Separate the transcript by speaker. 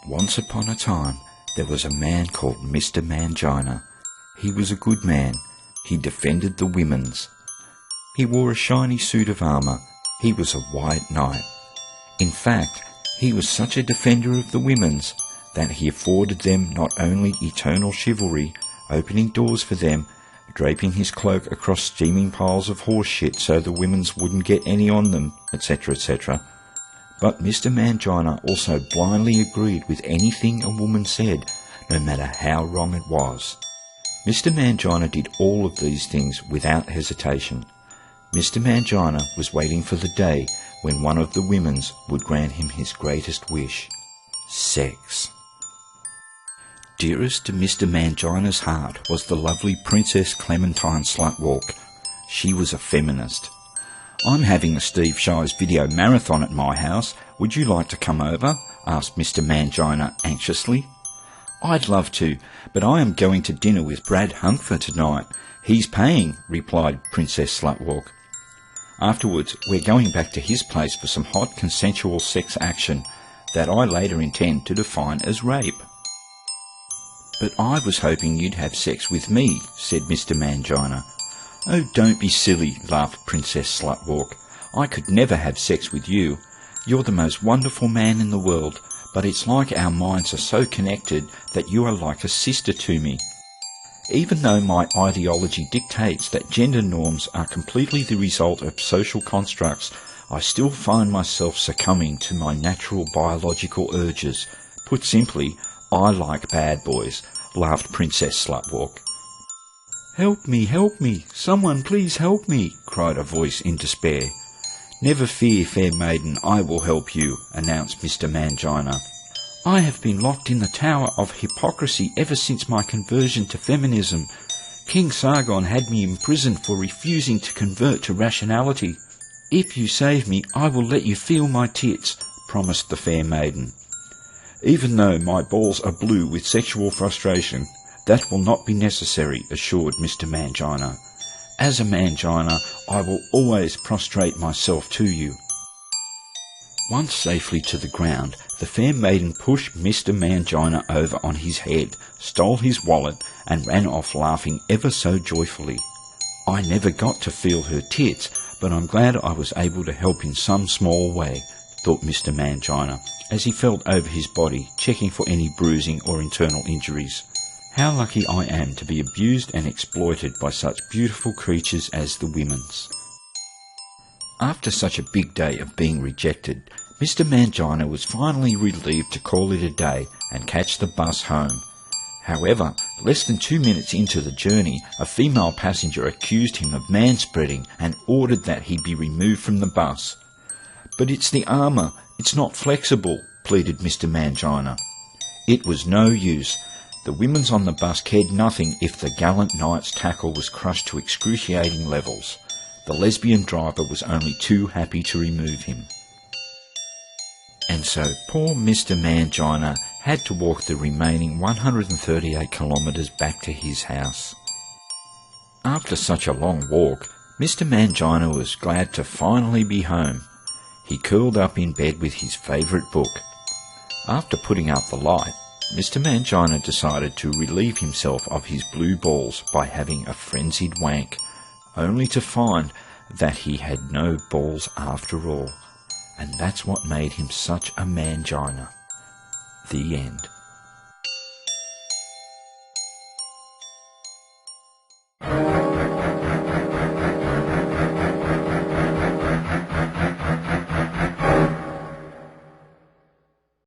Speaker 1: Once upon a time, there was a man called Mr. Mangina. He was a good man. He defended the women's. He wore a shiny suit of armour. He was a white knight. In fact, he was such a defender of the women's that he afforded them not only eternal chivalry, opening doors for them, draping his cloak across steaming piles of horse shit so the women's wouldn't get any on them, etc., etc., but Mr. Mangina also blindly agreed with anything a woman said, no matter how wrong it was. Mr. Mangina did all of these things without hesitation. Mr. Mangina was waiting for the day when one of the women's would grant him his greatest wish: sex. Dearest to Mr. Mangina's heart was the lovely Princess Clementine Slutwalk. She was a feminist. "I'm having a Steve Shives video marathon at my house. Would you like to come over?" asked Mr. Mangina anxiously. "I'd love to, but I am going to dinner with Brad Hunkford tonight. He's paying," replied Princess Slutwalk. "Afterwards, we're going back to his place for some hot consensual sex action that I later intend to define as rape." "But I was hoping you'd have sex with me," said Mr. Mangina. "Oh, don't be silly," laughed Princess Slutwalk. "I could never have sex with you. You're the most wonderful man in the world, but it's like our minds are so connected that you are like a sister to me. Even though my ideology dictates that gender norms are completely the result of social constructs, I still find myself succumbing to my natural biological urges. Put simply, I like bad boys," laughed Princess Slutwalk. Help me, someone please help me," cried a voice in despair. "Never fear, Fair Maiden, I will help you," announced Mr. Mangina. "I have been locked in the Tower of Hypocrisy ever since my conversion to feminism. King Sargon had me imprisoned for refusing to convert to rationality. If you save me, I will let you feel my tits," promised the Fair Maiden. "Even though my balls are blue with sexual frustration, that will not be necessary," assured Mr. Mangina. "As a Mangina, I will always prostrate myself to you." Once safely to the ground, the Fair Maiden pushed Mr. Mangina over on his head, stole his wallet, and ran off laughing ever so joyfully. "I never got to feel her tits, but I'm glad I was able to help in some small way," thought Mr. Mangina, as he felt over his body, checking for any bruising or internal injuries. "How lucky I am to be abused and exploited by such beautiful creatures as the women's." After such a big day of being rejected, Mr. Mangina was finally relieved to call it a day and catch the bus home. However, less than 2 minutes into the journey, a female passenger accused him of manspreading and ordered that he be removed from the bus. "But it's the armour, it's not flexible," pleaded Mr. Mangina. It was no use. The women's on the bus cared nothing if the gallant knight's tackle was crushed to excruciating levels. The lesbian driver was only too happy to remove him. And so poor Mr. Mangina had to walk the remaining 138 kilometres back to his house. After such a long walk, Mr. Mangina was glad to finally be home. He curled up in bed with his favourite book. After putting out the light, Mr. Mangina decided to relieve himself of his blue balls by having a frenzied wank, only to find that he had no balls after all. And that's what made him such a Mangina. The end.